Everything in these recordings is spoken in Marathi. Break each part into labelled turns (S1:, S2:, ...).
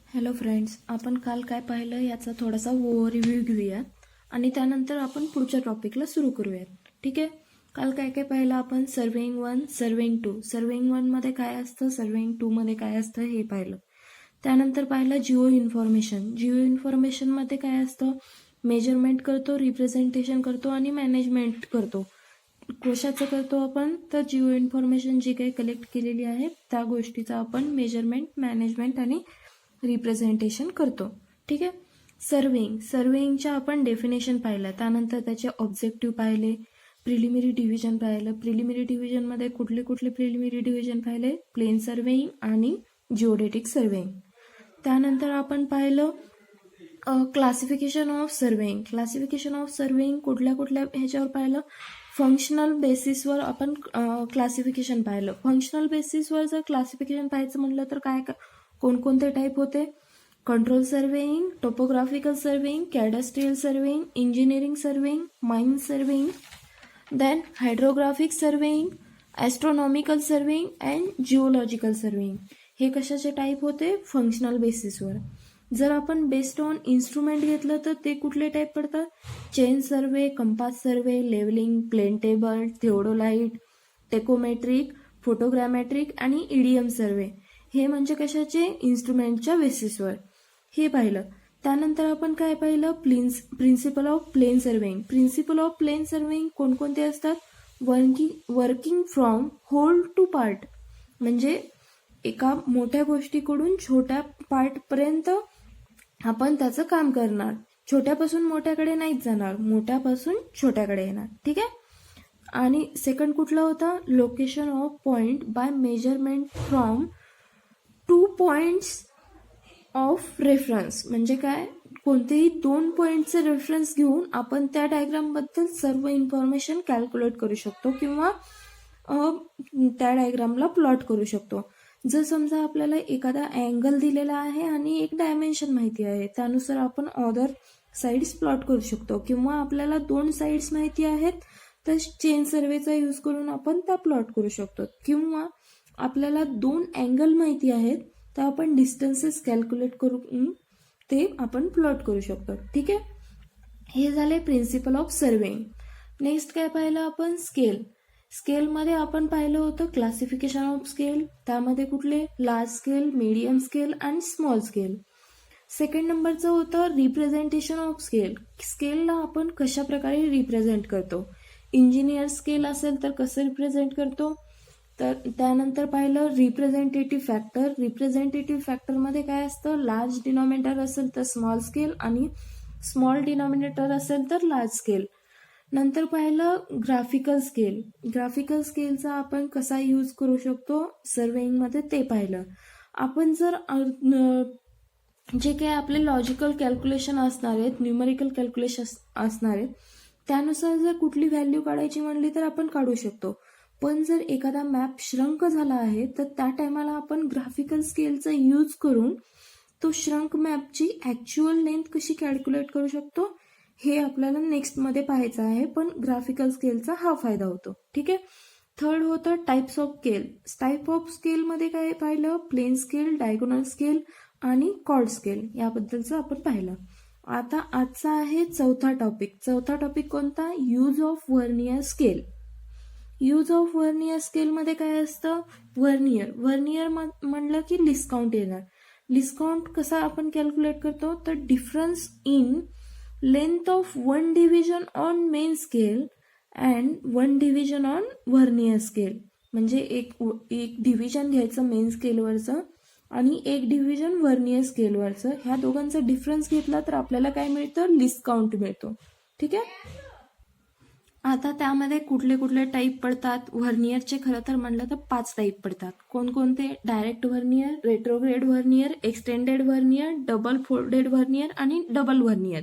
S1: हॅलो फ्रेंड्स, आपण काल काय पाहिलं याचा थोडासा रिव्ह्यू घेऊयात आणि त्यानंतर आपण पुढच्या टॉपिकला सुरू करूयात. ठीक आहे. काल काय काय पाहिलं आपण? Surveying 1, surveying 2. सर्वेइंग 1 मध्ये काय असतं, सर्वेइंग 2 मध्ये काय असतं हे पाहिलं. त्यानंतर पाहिलं जिओ इन्फॉर्मेशन. जिओ इन्फॉर्मेशन मध्ये काय असतं? मेजरमेंट करतो, रिप्रेझेंटेशन करतो आणि मॅनेजमेंट करतो. कशाचं करतो आपण? तर जिओ इन्फॉर्मेशन जी काही कलेक्ट केलेली आहे त्या गोष्टीचा आपण मेजरमेंट, मॅनेजमेंट आणि रिप्रेझेंटेशन करतो. ठीक आहे. सर्वेइंगच्या आपण डेफिनेशन पाहिलं, त्यानंतर त्याचे ऑब्जेक्टिव्ह पाहिले, प्रिलिमिनरी डिव्हिजन पाहिलं. प्रिलिमिनरी डिव्हिजनमध्ये कुठले कुठले प्रिलिमिनरी डिव्हिजन पाहिले? प्लेन सर्वेइंग आणि जिओडेटिक सर्वेइंग. त्यानंतर आपण पाहिलं classification of surveying. Classification of surveying कुठल्या कुठल्या ह्याच्यावर पाहिलं? फंक्शनल बेसिसवर आपण क्लासिफिकेशन पाहिलं. फंक्शनल बेसिसवर जर क्लासिफिकेशन पाहायचं म्हणलं तर काय कोणकोणते टाईप होते? Control surveying, topographical surveying, cadastral surveying, engineering surveying, mine surveying, then hydrographic surveying, astronomical surveying and geological surveying. हे कशाचे टाईप होते? फंक्शनल बेसिसवर. जर आपण बेस्ड ऑन इन्स्ट्रुमेंट घेतलं तर ते कुठले टाईप पडतात? Chain survey, compass survey, levelling, plane table, theodolite, tachometric, photogrammetric आणि ईडीएम सर्वे. हे म्हणजे कशाचे? इन्स्ट्रुमेंटच्या बेसिसवर. हे पाहिलं. त्यानंतर आपण काय पाहिलं? Principle of plane surveying. Principle of plane surveying कोणकोणते असतात? Working from whole to part, म्हणजे एका मोठ्या गोष्टीकडून छोट्या पार्टपर्यंत आपण त्याचं काम करणार. छोट्यापासून मोठ्याकडे नाहीच जाणार, मोठ्यापासून छोट्याकडे येणार. ठीक आहे. आणि सेकंड कुठला होता? Location of point by measurement from 2 points of reference. म्हणजे काय? कोणतेही 2 पॉइंटचे रेफरन्स घेऊन आपण त्या डायग्रामबद्दल सर्व इन्फॉर्मेशन कॅल्क्युलेट करू शकतो किंवा त्या डायग्रामला प्लॉट करू शकतो. जर समजा आपल्याला एखादा अँगल दिलेला आहे आणि एक डायमेन्शन माहिती आहे, त्यानुसार आपण अदर साईड्स प्लॉट करू शकतो. किंवा आपल्याला 2 साईड्स माहिती आहेत तर चेन सर्वेचा यूज करून आपण त्या प्लॉट करू शकतो. किंवा आपल्याला 2 अँगल माहिती आहेत तर आपण डिस्टन्सेस कॅल्क्युलेट करून ते आपण प्लॉट करू शकतो. ठीक आहे. हे झाले प्रिन्सिपल ऑफ सर्वेइंग. नेक्स्ट काय पाहिलं आपण? स्केल. स्केलमध्ये आपण पाहिलं होतं क्लासिफिकेशन ऑफ स्केल. त्यामध्ये कुठले? लार्ज स्केल, मीडियम स्केल आणि स्मॉल स्केल. सेकंड नंबरचं होतं रिप्रेझेंटेशन ऑफ स्केल. स्केलला आपण कशा प्रकारे रिप्रेझेंट करतो? इंजिनियर स्केल असेल तर कसं रिप्रेझेंट करतो? तर त्यानंतर पाहिलं रिप्रेझेंटेटिव्ह फॅक्टर. रिप्रेझेंटेटिव्ह फॅक्टरमध्ये काय असतं? लार्ज डिनॉमिनेटर असेल तर स्मॉल स्केल आणि स्मॉल डिनॉमिनेटर असेल तर लार्ज स्केल. नंतर पाहिलं ग्राफिकल स्केल. ग्राफिकल स्केलचा आपण कसा यूज करू शकतो सर्वेइंगमध्ये ते पाहिलं. आपण जर जे काही आपले लॉजिकल कॅल्क्युलेशन असणार आहेत, न्यूमरिकल कॅल्क्युलेशन असणार आहेत, त्यानुसार जर कुठली व्हॅल्यू काढायची म्हणली तर आपण काढू शकतो. पण जर एखादा मॅप श्रंक झाला आहे तर त्या टायमाला आपण ग्राफिकल स्केलचा यूज करून तो श्रंक मॅपची ॲक्च्युअल लेंथ कशी कॅल्क्युलेट करू शकतो हे आपल्याला नेक्स्टमध्ये पाहायचं आहे. पण ग्राफिकल स्केलचा हा फायदा होतो. ठीक आहे. थर्ड होतं types of scale. Type of स्केलमध्ये काय पाहिलं? प्लेन स्केल, डायगोनल स्केल आणि कॉर्ड स्केल याबद्दलचं आपण पाहिलं. आता आजचा आहे चौथा टॉपिक. चौथा टॉपिक कोणता? Use of vernier scale. Use of vernier स्केलमध्ये काय असतं? व्हर्नियर म्हणलं की लिस्काउंट येणार. लिस्काउंट कसा आपण कॅल्क्युलेट करतो? तर difference in length of 1 division on main scale and 1 division on vernier scale. म्हणजे एक डिव्हिजन घ्यायचं मेन स्केलवरचं आणि एक डिव्हिजन व्हर्नियर स्केलवरचं. ह्या दोघांचा डिफरन्स घेतला तर आपल्याला काय मिळतं? लिस्काउंट मिळतो. ठीक आहे. आता त्यामध्ये कुठले कुठले टाईप पडतात? व्हर्नियरचे खरं तर म्हणलं तर 5 टाईप पडतात. कोणकोणते? Direct vernier, retrograde vernier, extended vernier, double folded vernier आणि डबल व्हर्नियर.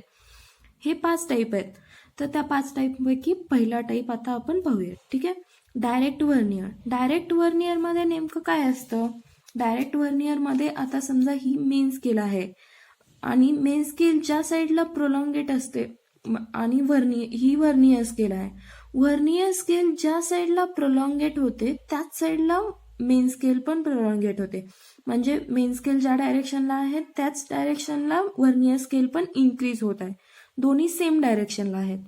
S1: हे 5 टाईप आहेत. तर त्या 5 टाईपपैकी पहिला टाईप आता आपण पाहूया. ठीक आहे. Direct vernier. डायरेक्ट व्हर्नियरमध्ये नेमकं काय असतं? डायरेक्ट व्हर्नियरमध्ये आता समजा ही मेन स्केल आहे आणि मेन स्केल ज्या साईडला प्रोलॉंगेट असते आणि ही व्हर्नियर स्केल आहे. व्हर्नियर स्केल ज्या साईडला प्रोलॉंगेट होते त्याच साईडला मेन स्केल पण प्रॉलॉंगेट होते. म्हणजे मेन स्केल ज्या डायरेक्शनला आहे त्याच डायरेक्शनला व्हर्नियर स्केल पण इन्क्रीज होत आहे. दोन्ही सेम डायरेक्शनला आहेत.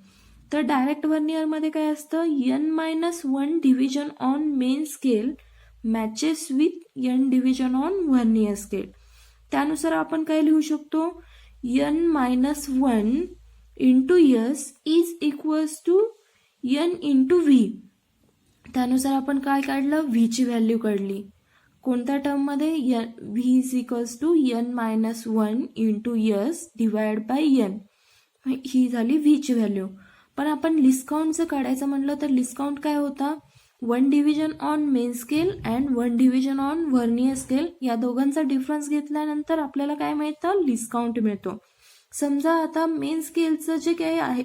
S1: तर डायरेक्ट व्हर्नियरमध्ये काय असतं, n-1 division on main scale matches with n division on vernier scale. त्यानुसार आपण काय लिहू शकतो, n-1 into s is equals to n into v. त्यानुसार आपण काय काढलं, v ची व्हॅल्यू काढली. कोणत्या टर्ममध्ये, v is equals to n-1 into s divide by n. ही झाली v ची व्हॅल्यू. पण आपण लिस्ट काढायचं म्हणलं तर लिस्ट काय होता, 1 division on main scale and 1 division on vernier scale. या दोघांचा डिफरन्स घेतल्यानंतर आपल्याला काय मिळतं, लिस्ट काउंट मिळतो. समजा आता मेन स्केलचं जे काही आहे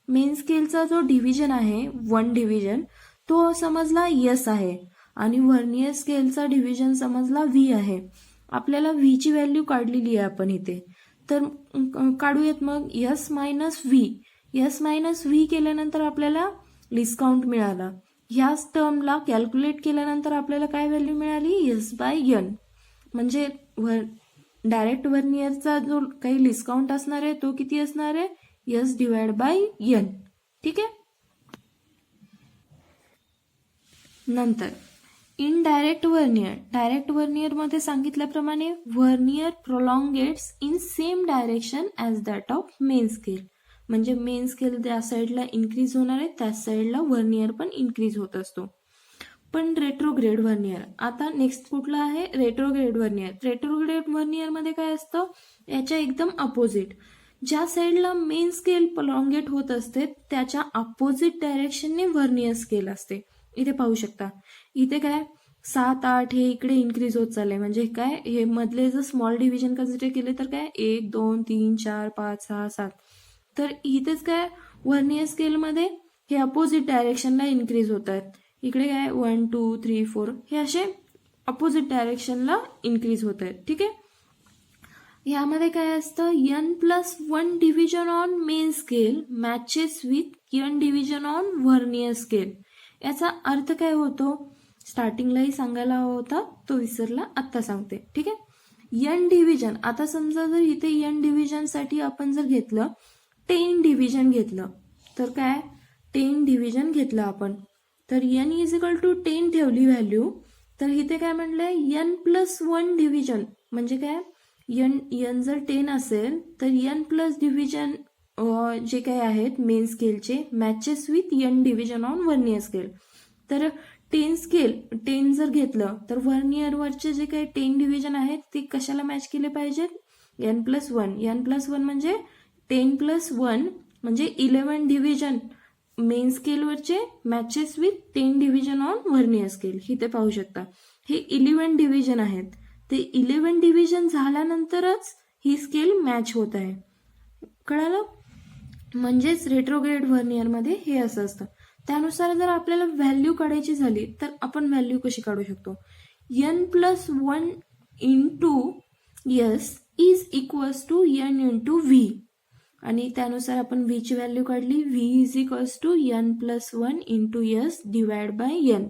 S1: मेन स्केलचा जो डिव्हिजन आहे 1 डिव्हिजन, तो समजला यस आहे आणि व्हर्नियर स्केलचा डिव्हिजन समजला व्ही आहे. आपल्याला व्ही ची व्हॅल्यू काढलेली आहे आपण इथे. तर काढूयात मग यस मायनस व्ही केल्यानंतर आपल्याला लिस्ट काउंट मिळाला. ह्याच टर्मला कॅल्क्युलेट केल्यानंतर आपल्याला काय व्हॅल्यू मिळाली, यस बाय एन. म्हणजे डायरेक्ट व्हर्नियरचा जो काही लिस्ट काउंट असणार आहे तो किती असणार आहे, यस डिवाइड बाय एन. ठीक आहे. नंतर इन डायरेक्ट व्हर्नियर मध्ये सांगितल्याप्रमाणे vernier prolongates in same direction as that of main scale. म्हणजे मेन स्केल ज्या साईडला इन्क्रीज होणार आहे त्याच साईडला व्हर्नियर पण इन्क्रीज होत असतो. पण रेट्रोग्रेड व्हर्नियर, आता नेक्स्ट कुठला आहे, रेट्रोग्रेड व्हर्नियर मध्ये काय असतं, याच्या एकदम अपोजिट. ज्या साईडला मेन स्केल प्रोलॉंगेट होत असते त्याच्या अपोजिट डायरेक्शनने व्हर्नियर स्केल असते. इथे पाहू शकता, इथे काय 7, 8 हे इकडे इन्क्रीज होत चाललंय. म्हणजे काय, हे मधले जर स्मॉल डिव्हिजन कन्सिडर केले तर काय 1, 2, 3, 4, 5, 6, 7. तर इथेच काय व्हर्नियर स्केलमध्ये हे अपोजिट डायरेक्शनला इन्क्रीज होत आहेत. इकडे काय 1, 2, 3, 4 हे असे अपोजिट डायरेक्शनला इन्क्रीज होत आहेत. ठीक आहे. यामध्ये काय असतं, n+1 division on main scale matches with n division on vernier scale. याचा अर्थ काय होतो, स्टार्टिंगलाही सांगायला हवा होता, तो विसरला, आत्ता सांगते. ठीक आहे. n डिव्हिजन, आता समजा जर इथे n डिव्हिजन साठी आपण जर घेतलं 10 डिव्हिजन घेतलं तर काय 10 डिव्हिजन घेतलं आपण, तर n इज इक्वल टू 10 ठेवली व्हॅल्यू. तर इथे काय म्हणलंय, n+1 डिव्हिजन म्हणजे काय, n जर 10 असेल तर n प्लस डिव्हिजन जे काही आहेत मेन स्केलचे matches with n division on vernier scale. तर 10 जर घेतलं तर व्हर्नियरवरचे जे काही 10 डिव्हिजन आहेत ते कशाला मॅच केले पाहिजेत, n+1 म्हणजे 10+1 म्हणजे 11 डिव्हिजन मेन स्केलवरचे matches with 10 division on vernier scale. इथे पाहू शकता हे 11 डिव्हिजन आहेत. ते 11 डिव्हिजन झाल्यानंतरच ही स्केल मॅच होत आहे. कळालं. म्हणजेच रेट्रोग्रेड व्हर्नियरमध्ये हे असं असतं. त्यानुसार जर आपल्याला व्हॅल्यू काढायची झाली तर आपण व्हॅल्यू कशी काढू शकतो, n+1 into yes is equals to n into v. आणि त्यानुसार आपण व्ही ची व्हॅल्यू काढली, v is equals to n+1 into s divide by n.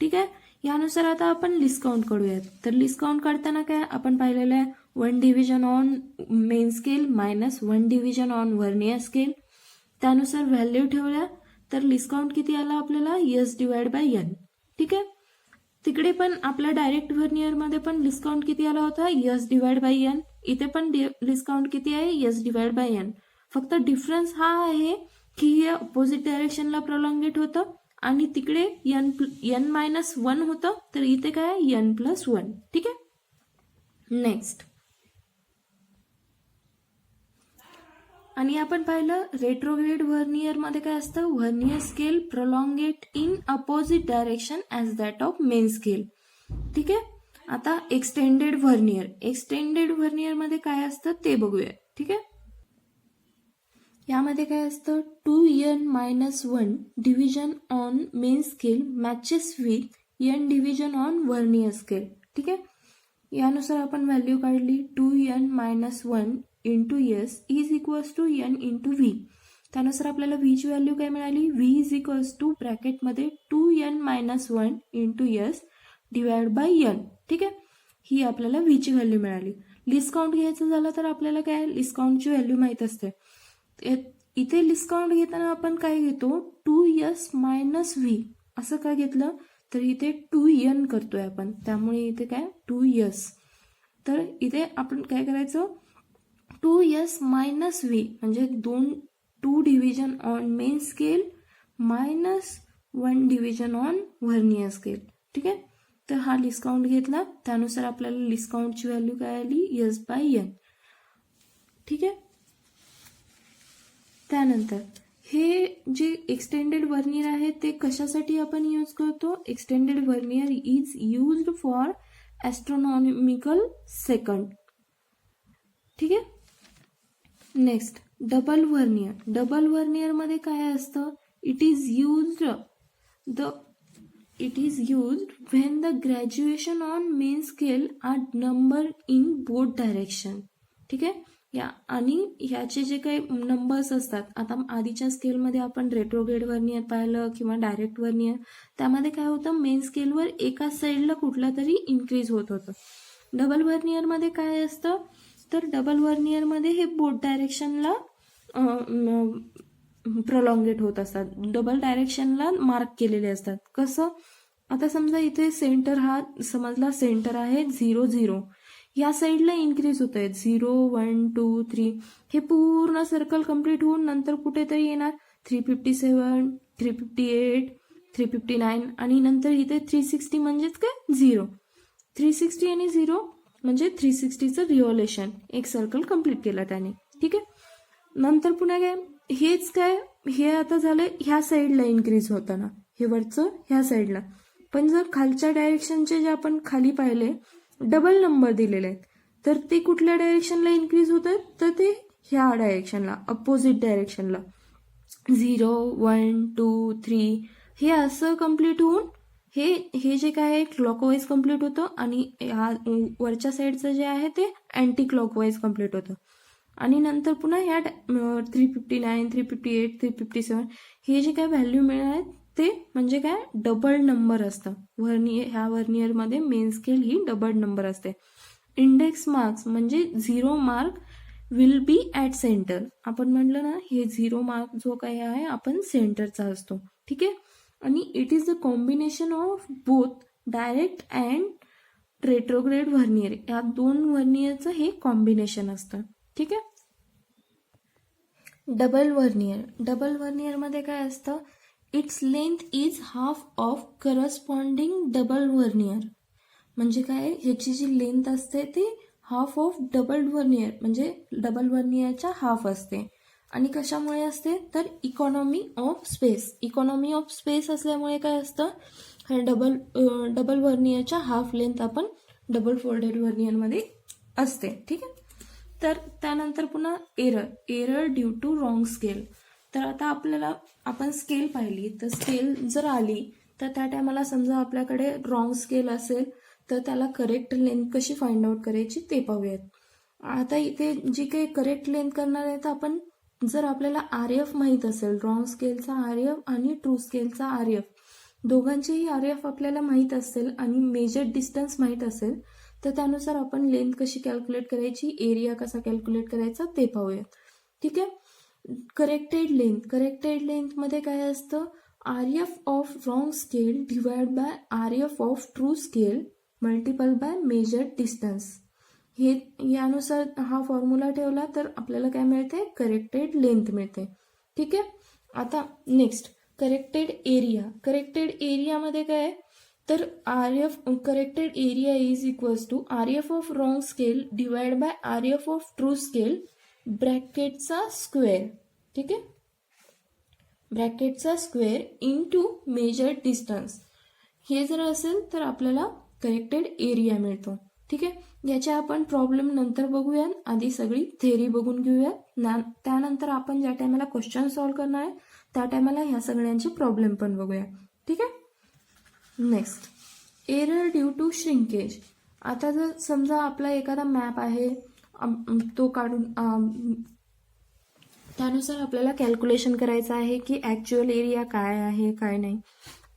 S1: ठीक आहे. यानुसार आता आपण लिस्ट काउंट काढूयात. तर लिस्ट काउंट काढताना काय आपण पाहिलेलं आहे, 1 division on main scale minus 1 division on vernier scale. त्यानुसार व्हॅल्यू ठेवल्या तर लिस्ट काउंट किती आला आपल्याला, यस डिवाइड बाय n. ठीक आहे. तिकडे पण आपल्या डायरेक्ट व्हर्नियरमध्ये पण लिस्ट काउंट किती आला होता, यस डिवाइड बाय n. इथे पण लिस्ट काउंट किती आहे, यस डिवाइड बाय n. फक्त डिफरन्स हा आहे की हे अपोजिट डायरेक्शनला प्रोलॉंगेट होतं आणि तिकडे n-1 होतं, तर इथे काय n+1. ठीक आहे. नेक्स्ट, आणि आपण पाहिलं रेट्रोग्रेड व्हर्नियर मध्ये काय असतं, vernier scale prolongate in opposite direction as that of main scale. ठीक आहे. आता एक्सटेंडेड व्हर्नियर मध्ये काय असतं ते बघूया. ठीक आहे. यामध्ये काय असतं, 2n-1 division on main scale matches with n division on vernier scale. ठीक आहे. यानुसार आपण व्हॅल्यू काढली, 2n-1 into yes is equals to n into V. त्यानुसार आपल्याला व्हीची व्हॅल्यू काय मिळाली, व्ही इज इक्वल्स टू ब्रॅकेटमध्ये 2n-1 into S divide by N. ठीक आहे, ही आपल्याला व्हीची व्हॅल्यू मिळाली. लिस्ट काउंट घ्यायचं झालं तर आपल्याला काय लिस्ट काउंटची व्हॅल्यू माहीत असते. इथे लिस्ट काउंट घेताना आपण काय घेतो, 2s मायनस व्ही असं काय घेतलं तर इथे 2n करतोय आपण, त्यामुळे इथे काय 2s. तर इथे आपण काय करायचं, 2s मायनस व्ही म्हणजे 2 division on main scale minus 1 division on vernier scale. ठीक आहे, तर हा लिस्ट काउंट घेतला, त्यानुसार आपल्याला लिस्ट काउंटची व्हॅल्यू काय आली, s/n. ठीक आहे, त्यानंतर हे जे एक्सटेंडेड व्हर्नियर आहे ते कशासाठी आपण यूज करतो, extended vernier is used for astronomical second. ठीक आहे, नेक्स्ट डबल व्हर्नियर. डबल व्हर्नियरमध्ये काय असतं, it is used when the graduation on main scale are numbered in both direction. ठीक आहे, या आणि ह्याचे जे काही नंबर्स असतात, आता आधीच्या स्केलमध्ये आपण रेट्रोग्रेड व्हर्नियर पाहिलं किंवा डायरेक्ट व्हर्नियर, त्यामध्ये काय होतं, मेन स्केलवर एका साईडला कुठला तरी इन्क्रीज होत होतं. डबल व्हर्नियरमध्ये काय असतं, तर डबल व्हर्नियरमध्ये हे बोथ डायरेक्शनला प्रोलॉंगेट होत असतात, डबल डायरेक्शनला मार्क केलेले असतात. कसं, आता समजा इथे सेंटर हा समजला सेंटर आहे 0 0, या साईडला इन्क्रीज होत आहेत 0 1 2 3, हे पूर्ण सर्कल कम्प्लीट होऊन नंतर कुठेतरी येणार 357 358 359 आणि नंतर इथे 360 म्हणजेच काय 0. 360 आणि 0 म्हणजे 360चं रिव्हॉल्युशन, एक सर्कल कम्प्लीट केला त्याने. ठीक आहे, नंतर पुन्हा काय, हेच काय, हे आता झालं ह्या साईडला इन्क्रीज होताना, हे वरचं ह्या साईडला. पण जर खालच्या डायरेक्शनचे जे आपण खाली पाहिले डबल नंबर दिलेले आहेत, तर ते कुठल्या डायरेक्शनला इन्क्रीज होत आहेत, तर ते ह्या डायरेक्शनला, अपोजिट डायरेक्शनला 0 1 2 3 हे असं कम्प्लीट होऊन हे जे काय आहे क्लॉकवाईज कम्प्लीट होतं आणि ह्या वरच्या साईडचं जे आहे ते अँटी क्लॉकवाईज कम्प्लीट होतं. आणि नंतर पुन्हा ह्या 359 358 357 हे जे काय व्हॅल्यू मिळणार ते म्हणजे काय डबल नंबर असतं. ह्या व्हर्नियरमध्ये मेन स्केल ही डबल नंबर असते. इंडेक्स मार्क्स म्हणजे 0 mark will be at centre. आपण म्हटलं ना, हे 0 मार्क जो काही आहे आपण सेंटरचा असतो. ठीक आहे, आणि it is the combination of both direct and retrograde vernier, या दोन व्हर्नियरचं हे कॉम्बिनेशन असतं. ठीक आहे, डबल व्हर्नियरमध्ये काय असतं, its length is half of corresponding double vernier. म्हणजे काय, ह्याची जी लेंथ असते ती हाफ ऑफ डबल व्हर्नियर म्हणजे डबल व्हर्नियरच्या हाफ असते. आणि कशामुळे असते, तर इकॉनॉमी ऑफ स्पेस असल्यामुळे काय असतं, डबल व्हर्नियरच्या हाफ लेंथ आपण डबल फोल्डेड व्हर्नियरमध्ये असते. ठीक आहे, तर त्यानंतर पुन्हा error due to wrong scale. तर आता आपण स्केल पाहिली, तर स्केल जर आली तर त्या टायमाला समजा आपल्याकडे रॉंग स्केल असेल तर त्याला करेक्ट लेंथ कशी फाइंड आउट करायची ते पाहूयात. आता इथे जी काही करेक्ट लेंथ करणार आहे, तर आपण जर आपल्याला RF माहीत असेल, रॉंग स्केलचा RF आणि ट्रू स्केलचा RF दोघांचेही RF आपल्याला माहीत असेल आणि मेजर डिस्टन्स माहीत असेल, तर त्यानुसार आपण लेंथ कशी कॅल्क्युलेट करायची, एरिया कसा कॅल्क्युलेट करायचा ते पाहूयात. ठीक आहे, करेक्टेड लेंथमध्ये काय असतं, RF of wrong scale divide by RF of true scale multiple by measure distance. हे यानुसार हा फॉर्म्युला ठेवला तर आपल्याला काय मिळते, करेक्टेड लेंथ मिळते. ठीक आहे, आता नेक्स्ट करेक्टेड एरियामध्ये काय, तर corrected area is equals to RF of wrong scale divide by RF of true scale ब्रॅकेटचा स्क्वेअर. ठीक आहे, ब्रॅकेटचा स्क्वेअर इनटू मेजर डिस्टन्स. हे जर असेल तर आपल्याला करेक्टेड एरिया मिळतो. ठीक आहे, याचे आपण प्रॉब्लेम नंतर बघूया, आधी सगळी थेअरी बघून घेऊया. त्यानंतर आपण ज्या टायमाला क्वेश्चन सॉल्व्ह करणार आहे त्या टायमाला ह्या सगळ्यांचे प्रॉब्लेम पण बघूया. ठीक आहे, next error due to shrinkage. आता जर समजा आपला एखादा मॅप आहे, तो काढून त्यानुसार आपल्याला कॅल्क्युलेशन करायचं आहे की ॲक्च्युअल एरिया काय आहे काय नाही.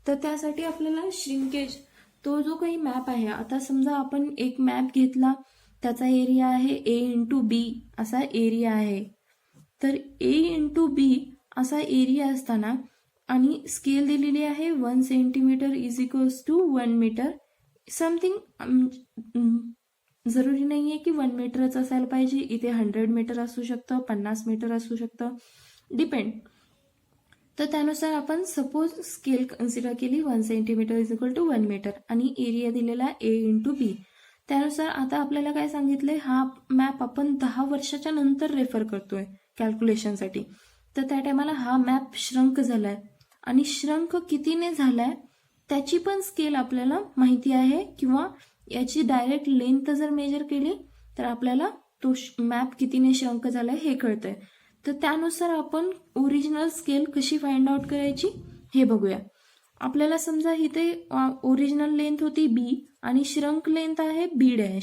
S1: तर त्यासाठी आपल्याला श्रिंकेज, तो जो काही मॅप आहे, आता समजा आपण एक मॅप घेतला, त्याचा एरिया आहे A×B असा एरिया आहे. तर A×B असा एरिया असताना आणि स्केल दिलेली आहे 1 centimetre is equals to 1 metre something. जरुरी नाही आहे की 1 मीटरच असायला पाहिजे, इथे 100 मीटर असू शकतं, 50 मीटर असू शकतं, डिपेंड. तर त्यानुसार आपण सपोज स्केल कन्सिडर केली 1 centimetre is equal to 1 metre आणि एरिया दिलेला A×B. त्यानुसार आता आपल्याला काय सांगितलंय, हा मॅप आपण 10 वर्षाच्या नंतर रेफर करतोय कॅल्क्युलेशनसाठी. तर त्या टायमाला हा मॅप श्रंक झालाय आणि श्रंक कितीने झालाय त्याची पण स्केल आपल्याला माहिती आहे, किंवा याची डायरेक्ट लेंथ जर मेजर केली तर आपल्याला तो मॅप कितीने श्रंक झालाय हे कळतंय. तर त्यानुसार आपण ओरिजिनल स्केल कशी फाइंड आउट करायची हे बघूया. आपल्याला समजा इथे ओरिजिनल लेंथ होती B आणि श्रंक लेंथ आहे B'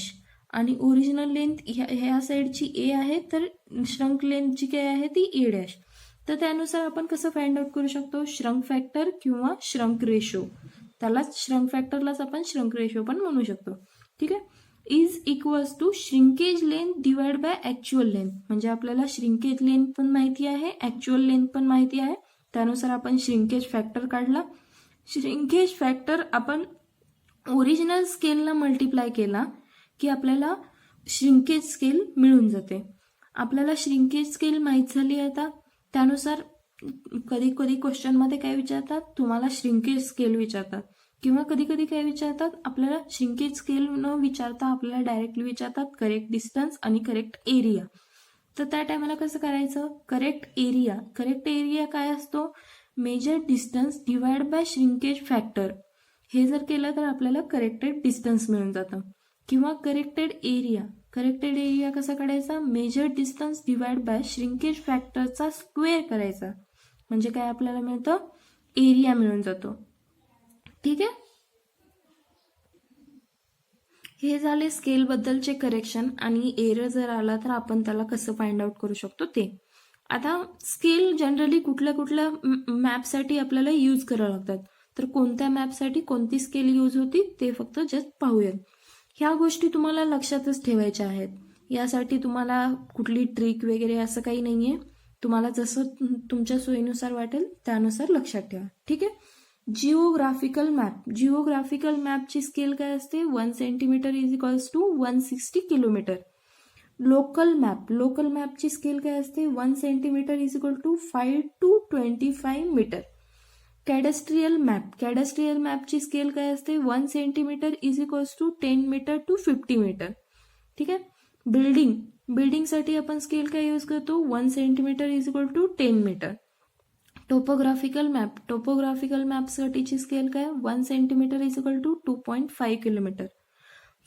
S1: आणि ओरिजिनल लेंथ ह्या साईडची A आहे, तर श्रंक लेंथ जी काय आहे ती A'. तर त्यानुसार आपण कसं फाइंड आउट करू शकतो, श्रंक फॅक्टर किंवा श्रंक रेशो. त्यालाच श्रंक फॅक्टरलाच आपण श्रंक रेशो पण म्हणू शकतो. ठीक आहे. Is equals to shrinkage length divide by actual length. म्हणजे आपल्याला श्रिंकेज लेंथ पण माहिती आहे, ॲक्च्युअल लेंथ पण माहिती आहे. त्यानुसार आपण श्रिंकेज फॅक्टर काढला. श्रिंकेज फॅक्टर आपण ओरिजिनल स्केलला मल्टिप्लाय केला की आपल्याला श्रिंकेज स्केल मिळून जाते. आपल्याला श्रिंकेज स्केल माहीत झाली आता. त्यानुसार कधी कधी क्वेश्चनमध्ये काय विचारतात, तुम्हाला श्रिंकेज स्केल विचारतात, किंवा कधी कधी काय विचारतात, आपल्याला श्रिंकेज स्केल न विचारता आपल्याला डायरेक्टली विचारतात करेक्ट डिस्टन्स आणि करेक्ट एरिया. तर त्या टायमाला कसं करायचं, करेक्ट एरिया काय असतो, measure distance divide by shrinkage factor. हे जर केलं तर आपल्याला करेक्टेड डिस्टन्स मिळून जातं. किंवा करेक्टेड एरिया कसा काढायचा, measure distance divide by shrinkage फॅक्टरचा स्क्वेअर करायचा, म्हणजे काय आपल्याला मिळतं, एरिया मिळून जातो. ठीक आहे. हे झाले स्केल बद्दलचे करेक्शन. आणि एरर जर आला तर आपण त्याला कसं फाइंड आउट करू शकतो ते. आता स्केल जनरली कुठल्या मॅपसाठी आपल्याला यूज करावं लागतात, तर कोणत्या मॅपसाठी कोणती स्केल यूज होती ते फक्त जस्ट पाहूयात. ह्या गोष्टी तुम्हाला लक्षातच ठेवायच्या आहेत. यासाठी तुम्हाला कुठली ट्रिक वगैरे असं काही नाहीये, तुम्हाला जसं तुमच्या सोयीनुसार वाटेल त्यानुसार लक्षात ठेवा. ठीक आहे. जिओग्राफिकल मॅपची स्केल काय असते, 1 centimetre is equals to 160 kilometre. Local मॅपची स्केल काय असते, 1 centimetre is equal to 5 to 25 metre. Cadastral मॅपची स्केल काय असते, 1 centimetre is equals to 10 metre to 50 metre. ठीक आहे. बिल्डिंगसाठी आपण स्केल काय यूज करतो, 1 centimetre is equal to 10 metre. Topographical मॅपसाठीची स्केल काय, 1 centimetre is equal to 2.5 kilometre.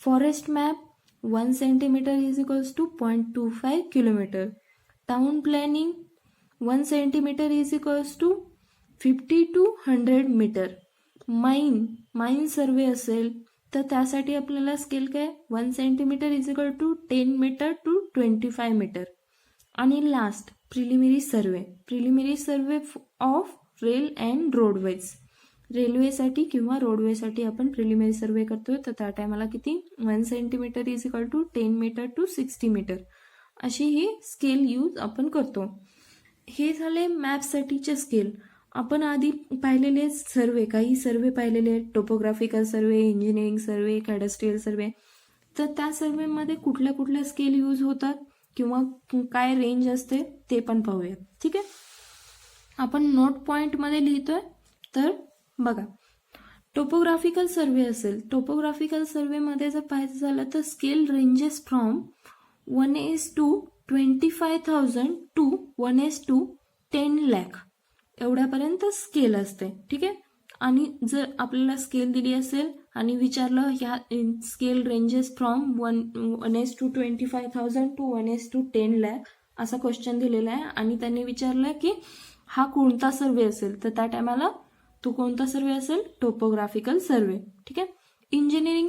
S1: Forest map 1 centimetre is equals to 0.25 kilometre. Town planning 1 centimetre is equals to 50 to 100 metre. Mine survey असेल तर त्यासाठी आपल्याला स्केल काय, 1 centimetre is equal to 10 metre to 25 metre. आणि last preliminary survey of rail and roadways. रेल्वेसाठी किंवा रोडवेसाठी आपण प्रिलिमिनरी सर्वे करतोय, तर त्या टायमाला किती, 1 centimetre is equal to 10 metre to 60 metre अशी ही स्केल यूज आपण करतो. हे झाले मॅपसाठीचे स्केल. आपण आधी पाहिलेले काही सर्वे पाहिलेले आहेत, टोपोग्राफिकल सर्वे, इंजिनिअरिंग सर्वे, कॅडेस्ट्रियल सर्वे. तर त्या सर्वेमध्ये कुठल्या स्केल यूज होतात किंवा काय रेंज असते ते पण पाहूयात. ठीक आहे. आपण नोट पॉइंटमध्ये लिहितोय, तर बघा, टोपोग्राफिकल सर्वे असेल, टोपोग्राफिकल सर्वेमध्ये जर पाहायचं झालं तर scale ranges from 1:25,000 to 1:10 lakh एवढ्यापर्यंत स्केल असते. ठीक आहे. आणि जर आपल्याला स्केल दिली असेल आणि विचारलं ह्या scale ranges from 1:25,000 to 1:10 lakh असा क्वेश्चन दिलेला आहे आणि त्यांनी विचारलं की हा कोणता सर्वे असेल, तर त्या टायमाला तो कोणता सर्वे असेल, टोपोग्राफिकल सर्वे. ठीक आहे. इंजिनिअरिंग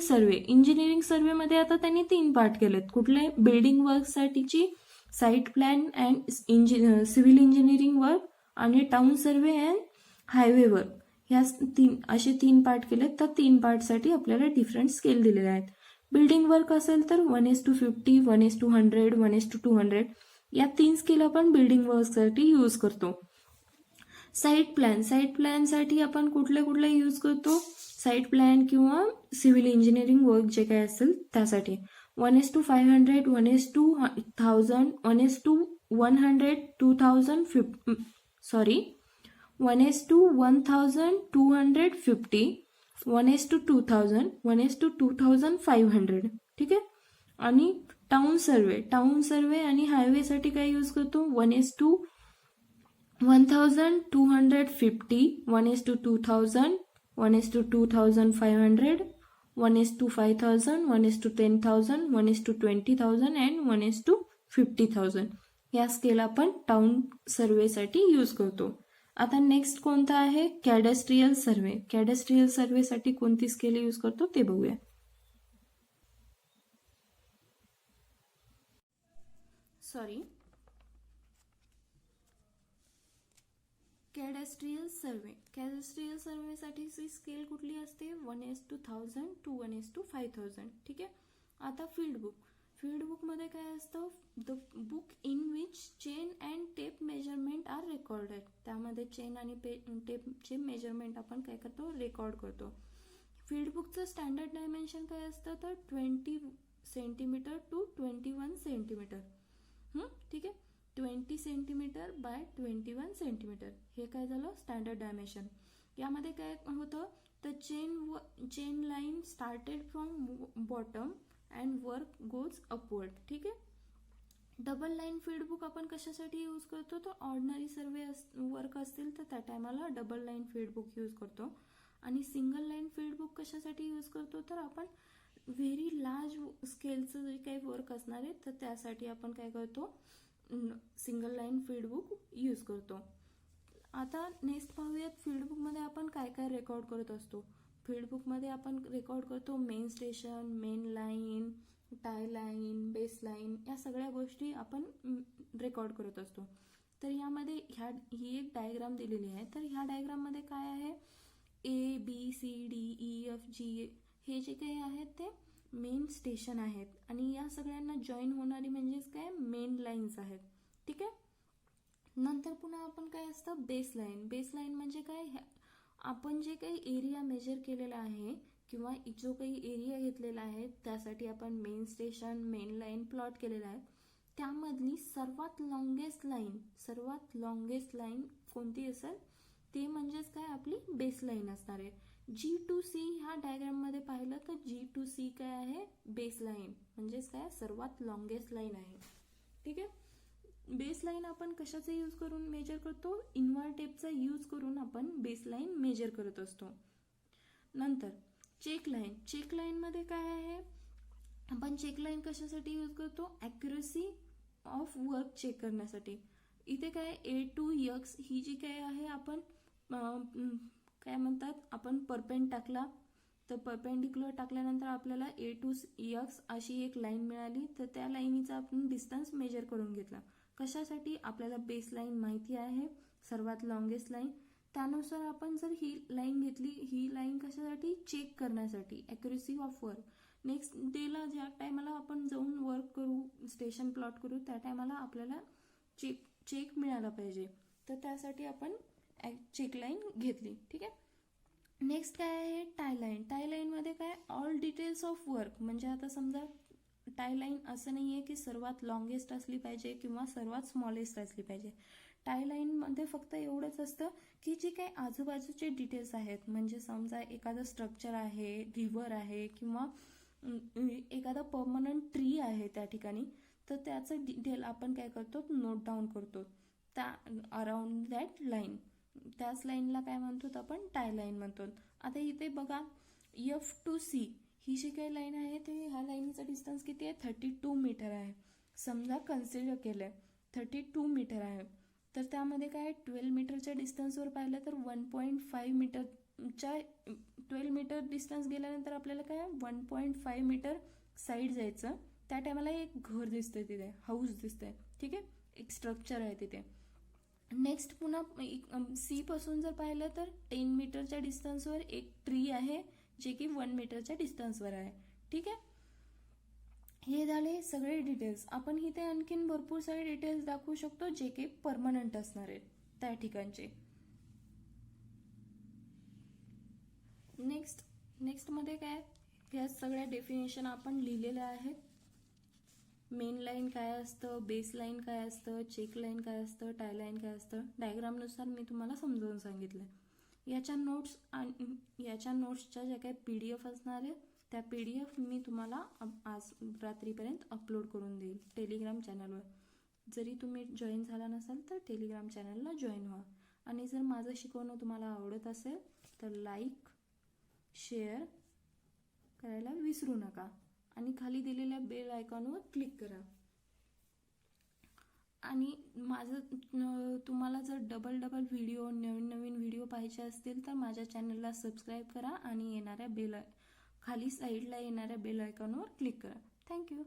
S1: सर्वेमध्ये आता त्यांनी 3 पार्ट केलेत. कुठले, बिल्डिंग वर्कसाठीची site plan and civil engineering work आणि town survey and highway work, ह्या असे 3 पार्ट केले. तर 3 पार्टसाठी आपल्याला डिफरंट स्केल दिलेले आहेत. बिल्डिंग वर्क असेल तर 1:50, 1:100, 1:200 या 3 स्केल आपण बिल्डिंग वर्कसाठी यूज करतो. साईट प्लॅनसाठी आपण कुठले यूज करतो? साईट प्लॅन किंवा सिव्हिल इंजिनिअरिंग वर्क जे काय असेल त्यासाठी 1:500, 1:1000, 1:100, 2050 सॉरी 1:1250, 1:2000, 1:2500. ठीक आहे. आणि टाउन सर्वे आणि हायवेसाठी काय यूज करतो? 1:1250, 1:2000, 1:2500, 1:5000, 1:10,000, 1:20,000 अँड 1:50,000 या स्केल आपण टाउन सर्वेसाठी यूज करतो. आता नेक्स्ट कोणता आहे? कॅडेस्ट्रियल सर्वे. कॅडेस्ट्रियल सर्वेसाठी कोणती स्केल यूज करतो ते बघूया. कॅडेस्ट्रियल सर्वेसाठी स्केल कुठली असते? 1:1000 to 1:5000. ठीक आहे. आता फील्ड बुकमध्ये काय असतं? The book in which chain and tape measurement are recorded. त्यामध्ये चेन आणि टेपचे मेजरमेंट आपण काय करतो? रेकॉर्ड करतो. फील्ड बुकचं स्टँडर्ड डायमेन्शन काय असतं? तर 20 सेंटीमीटर टू 21 सेंटीमीटर. ठीक आहे. 20 सेंटीमीटर बाय 21 सेंटीमीटर हे काय झालं? Standard dimension. यामध्ये काय होतं? तर chain line started from bottom and work goes upward. ठीक आहे. डबल लाईन फील्ड बुक आपण कशासाठी यूज करतो? तर ऑर्डिनरी सर्वे वर्क असतील तर त्या टायमाला double line field book use करतो. आणि सिंगल लाईन फील्ड बुक कशासाठी यूज करतो? तर आपण व्हेरी लार्ज स्केलचं जे काही वर्क असणार आहे तर त्यासाठी आपण काय करतो? Single line field book use करतो. आता नेक्स्ट पाहूयात फील्ड बुकमध्ये आपण काय काय रेकॉर्ड करत असतो. फील्ड बुकमध्ये आपण रेकॉर्ड करतो main station, main line, tie line, base line या सगळ्या गोष्टी आपण रेकॉर्ड करत असतो. तर यामध्ये ही एक डायग्राम दिलेली आहे. तर ह्या डायग्राममध्ये काय आहे? ABCDEFG हे जे काही आहेत ते मेन स्टेशन आहेत आणि या सगळ्यांना जॉईन होणारी म्हणजेच काय? मेन लाईन्स आहेत. ठीक आहे. नंतर पुन्हा आपण काय असतं? बेस लाईन म्हणजे काय? आपण जे काही एरिया मेजर केलेला आहे किंवा जो काही एरिया घेतलेला आहे त्यासाठी आपण main station, main line plot केलेला आहे. त्यामधली सर्वात लॉंगेस्ट लाईन कोणती असेल? ते म्हणजेच काय? आपली बेस लाईन असणार आहे. G2C ह्या डायग्राममध्ये पाहिलं तर G2C काय आहे? बेस लाईन म्हणजेच काय? सर्वात लॉंगेस्ट लाईन आहे. ठीक आहे. बेस लाईन आपण कशाचा यूज करून मेजर करतो? इन्व्हर टेपचा यूज करून आपण बेस लाईन मेजर करत असतो. नंतर चेक लाईनमध्ये काय आहे? आपण चेक लाईन कशासाठी यूज करतो? ॲक्युरसी ऑफ वर्क चेक करण्यासाठी. इथे काय? A to X ही जी काय आहे आपण काय म्हणतात? आपण परपेंड टाकला तर परपेंडिक्युलर टाकल्यानंतर आपल्याला A to X अशी एक लाईन मिळाली. तर त्या लाईनीचा आपण डिस्टन्स मेजर करून घेतला. कशासाठी? आपल्याला बेस लाईन माहिती आहे, सर्वात लॉंगेस्ट लाईन. त्यानुसार आपण जर ही लाईन घेतली, ही लाईन कशासाठी? चेक करण्यासाठी, ॲक्युरसी ऑफ वर्क. नेक्स्ट डेला ज्या टायमाला आपण जाऊन वर्क करू, स्टेशन प्लॉट करू, त्या टायमाला आपल्याला चेक मिळाला पाहिजे. तर त्यासाठी आपण चेक लाईन घेतली. ठीक आहे. नेक्स्ट काय आहे? टाय लाईनमध्ये काय? All details of work. म्हणजे आता समजा टाय लाईन असं नाही आहे की सर्वात लॉंगेस्ट असली पाहिजे किंवा सर्वात स्मॉलेस्ट असली पाहिजे. टाय लाईनमध्ये फक्त एवढंच असतं की जे काही आजूबाजूचे डिटेल्स आहेत, म्हणजे समजा एखादं स्ट्रक्चर आहे, रिव्हर आहे किंवा एखादा परमनंट ट्री आहे त्या ठिकाणी, तर त्याचं डिटेल आपण काय करतो? नोट डाऊन करतो त्या अराउंड दॅट लाईन. त्याच लाईनला काय म्हणतो? आपण टाय लाईन म्हणतो. आता इथे बघा F to C ही जी काही लाईन आहे ते ह्या लाईनचा डिस्टन्स किती आहे? 32 मीटर आहे. समजा कन्सिडर केलंय 32 मीटर आहे. तर त्यामध्ये काय? 12 मीटरच्या डिस्टन्सवर पाहिलं तर 1.5 मीटरच्या 12 मीटर डिस्टन्स गेल्यानंतर आपल्याला काय? 1.5 मीटर साईड जायचं. त्या टायमाला एक घर दिसतंय तिथे, हाऊस दिसतंय, ठीक आहे, एक स्ट्रक्चर आहे तिथे. नेक्स्ट पुन्हा सी पासून जर पाहिलं तर 10 मीटरच्या डिस्टन्सवर एक ट्री आहे जे की 1 मीटरच्या डिस्टन्सवर आहे, ठीक आहे. हे झाले सगळे डिटेल्स. आपण इथे आणखीन भरपूर सारे डिटेल्स दाखवू शकतो जे की परमनंट असणार आहेत त्या ठिकाणचे. नेक्स्ट मध्ये काय, या सगळ्या डेफिनेशन आपण लिहिलेल्या आहेत. मेन लाईन काय असतं, बेस लाईन काय असतं, चेक लाईन काय असतं, टाय लाईन काय असतं, डायग्रामनुसार मी तुम्हाला समजावून सांगितलं. याच्या नोट्सच्या ज्या काही PDF असणार आहेत त्या PDF मी तुम्हाला आज रात्रीपर्यंत अपलोड करून देईल टेलिग्राम चॅनलवर. जरी तुम्ही जॉईन झाला नसाल तर टेलिग्राम चॅनलला जॉईन व्हा. आणि जर माझं शिकवणं तुम्हाला आवडत असेल तर लाईक शेअर करायला विसरू नका आणि खाली दिलेल्या बेल आयकॉनवर क्लिक करा. आणि तुम्हाला जर डबल व्हिडिओ, नवीन व्हिडिओ पाहिजे असतील तर माझ्या चॅनलला सबस्क्राईब करा आणि खाली साईडला येणाऱ्या बेल आयकॉनवर क्लिक करा. थँक्यू.